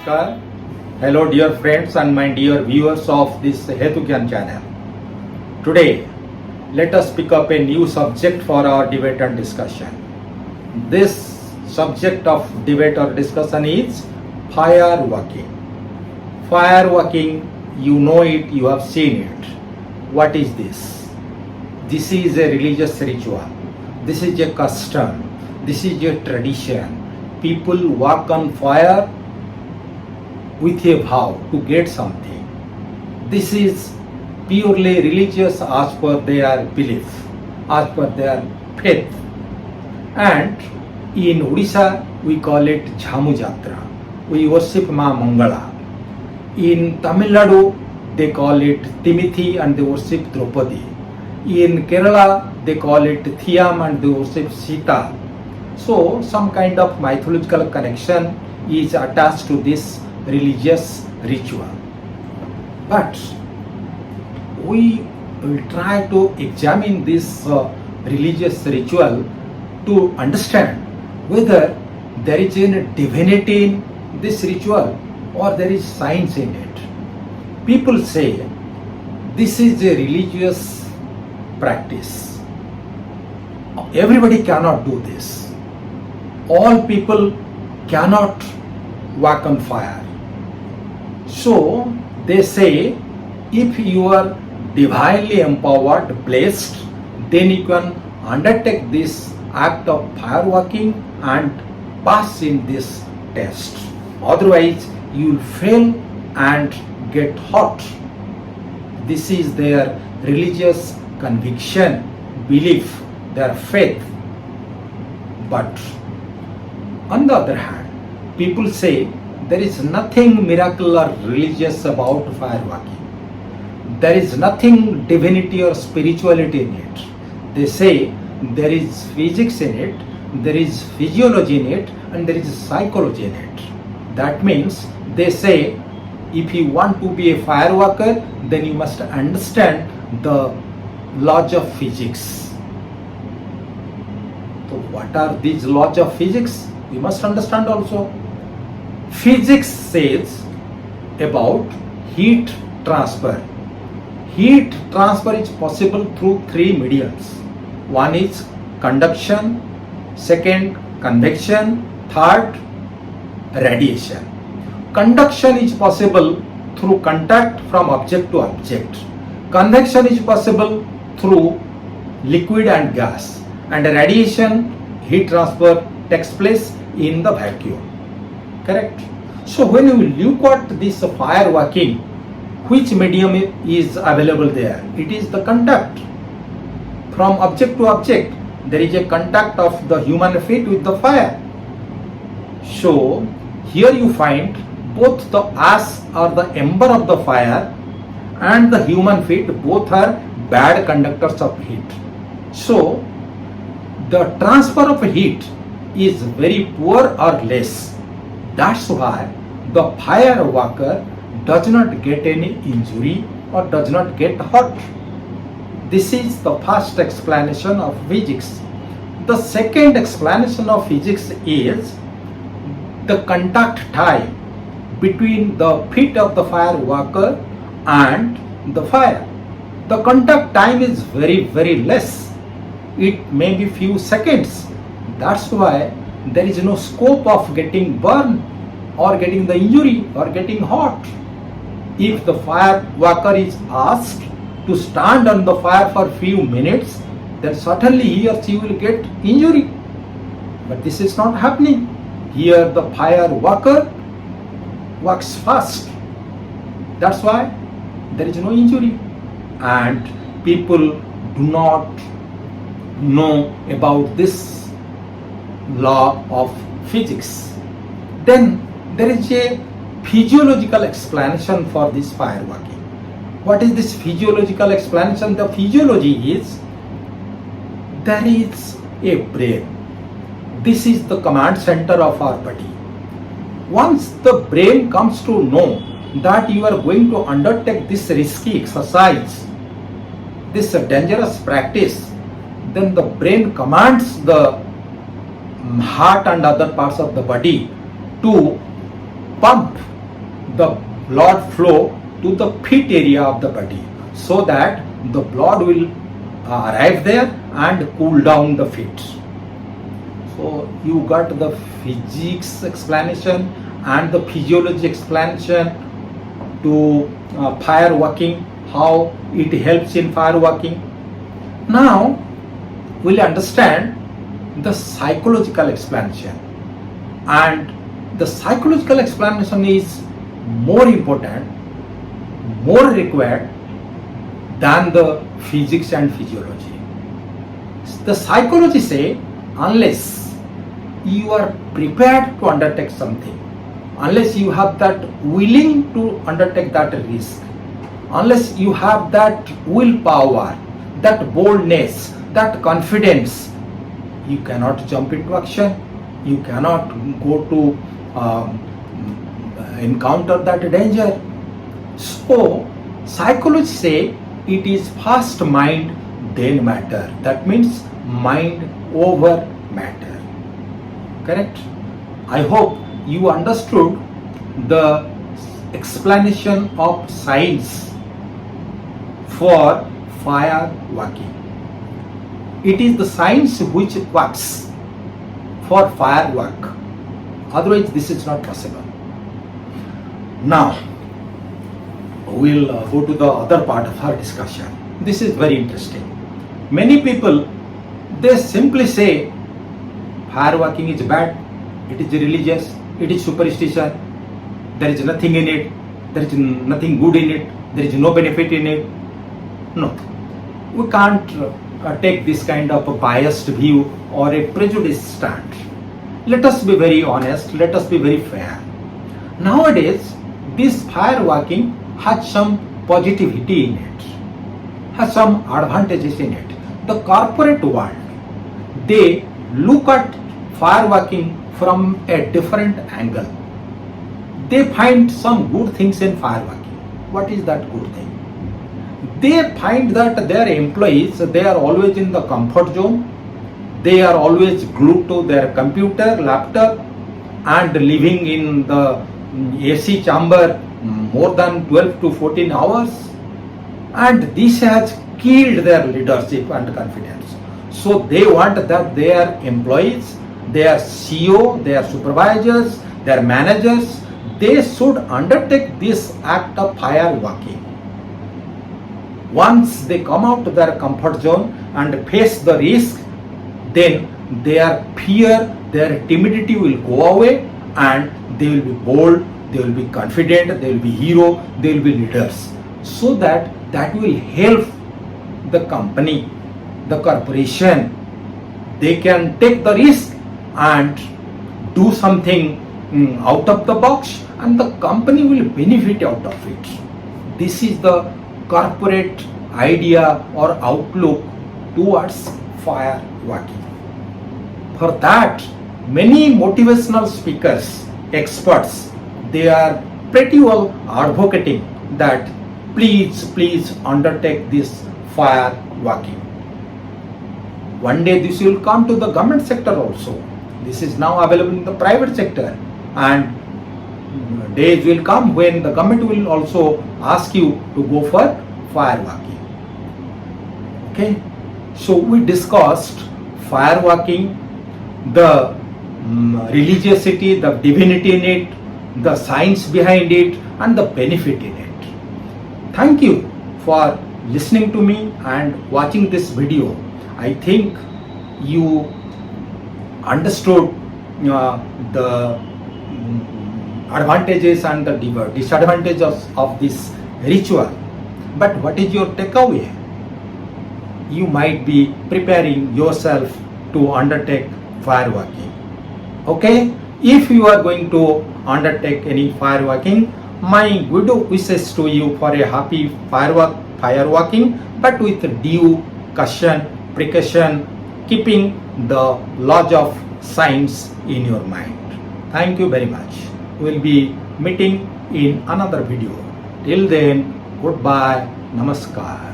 Namaskar. Hello dear friends and my dear viewers of this Hetukyan channel. Today, let us pick up a new subject for our debate and discussion. This subject of debate or discussion is fireworking. Fireworking, you know it, you have seen it. What is this? This is a religious ritual. This is a custom. This is a tradition. People walk on fire with a vow to get something. This is purely religious as per their belief, as per their faith. And in Odisha, we call it Jhamu Jatra. We worship Ma Mangala. In Tamil Nadu, they call it Timithi and they worship Draupadi. In Kerala, they call it Thiyam and they worship Sita. So, some kind of mythological connection is attached to this religious ritual. But we will try to examine this religious ritual to understand whether there is a divinity in this ritual or there is science in it. People say this is a religious practice. Everybody cannot do this. All people cannot walk on fire. So they say if you are divinely empowered, blessed, then you can undertake this act of firewalking and pass in this test. Otherwise, you will fail and get hurt. This is their religious conviction, belief, their faith. But on the other hand, people say there is nothing miraculous or religious about fireworking. There is nothing divinity or spirituality in it. They say there is physics in it, there is physiology in it, and there is psychology in it. That means they say if you want to be a fireworker, then you must understand the laws of physics. So what are these laws of physics? We must understand also. Physics says about heat transfer. Heat transfer is possible through three mediums. One is conduction, second convection, third radiation. Conduction is possible through contact from object to object. Convection is possible through liquid and gas. And radiation, heat transfer takes place in the vacuum. Correct? So when you look at this fireworking, which medium is available there? It is the contact. From object to object, there is a contact of the human feet with the fire. So here you find both the ash or the ember of the fire and the human feet both are bad conductors of heat. So the transfer of heat is very poor or less. That's why the fireworker does not get any injury or does not get hurt. This is the first explanation of physics. The second explanation of physics is the contact time between the feet of the fireworker and the fire. The contact time is very, very less. It may be few seconds. That's why there is no scope of getting burned or getting the injury or getting hurt. If the fireworker is asked to stand on the fire for few minutes, then certainly he or she will get injury. But this is not happening. Here the fireworker works fast. That's why there is no injury. And people do not know about this law of physics. Then there is a physiological explanation for this fireworking. What is this physiological explanation? The physiology is there is a brain. This is the command center of our body. Once the brain comes to know that you are going to undertake this risky exercise, this dangerous practice, then the brain commands the heart and other parts of the body to pump the blood flow to the feet area of the body, so that the blood will arrive there and cool down the feet. So you got the physics explanation and the physiology explanation to fire walking, how it helps in fire walking. Now we'll understand the psychological explanation, and the psychological explanation is more important, more required than the physics and physiology. The psychology say, unless you are prepared to undertake something, unless you have that willing to undertake that risk, unless you have that willpower, that boldness, that confidence, you cannot jump into action, you cannot go to encounter that danger. So psychology say it is first mind then matter. That means mind over matter. Correct? I hope you understood the explanation of science for fire walking. It is the science which works for fire work. Otherwise, this is not possible. Now, we'll go to the other part of our discussion. This is very interesting. Many people, they simply say fire walking is bad, it is religious, it is superstition, there is nothing in it, there is nothing good in it, there is no benefit in it. No, we can't take this kind of a biased view or a prejudiced stand. Let us be very honest, let us be very fair. Nowadays, this fire walking has some positivity in it, has some advantages in it. The corporate world, they look at fire walking from a different angle. They find some good things in fire walking. What is that good thing? They find that their employees, they are always in the comfort zone, they are always glued to their computer, laptop, and living in the AC chamber more than 12 to 14 hours, and this has killed their leadership and confidence. So they want that their employees, their CEO, their supervisors, their managers, they should undertake this act of fire walking. Once they come out of their comfort zone and face the risk, then their fear, their timidity will go away, and they will be bold, they will be confident, they will be hero, they will be leaders. So that will help the company, the corporation. They can take the risk and do something out of the box, and the company will benefit out of it. This is the corporate idea or outlook towards fire walking. For that, many motivational speakers, experts, they are pretty well advocating that please undertake this fire walking. One day this will come to the government sector also. This is now available in the private sector, and days will come when the government will also ask you to go for fire walking. Okay, so we discussed fire walking, the religiosity, the divinity in it, the science behind it, and the benefit in it. Thank you for listening to me and watching this video. I think you understood the advantages and the disadvantages of this ritual. But what is your takeaway? You might be preparing yourself to undertake fire walking. Okay, if you are going to undertake any fire walking, my good wishes to you for a happy fire walking, but with due caution, precaution, keeping the laws of science in your mind. Thank you very much. We will be meeting in another video. Till then, goodbye, namaskar.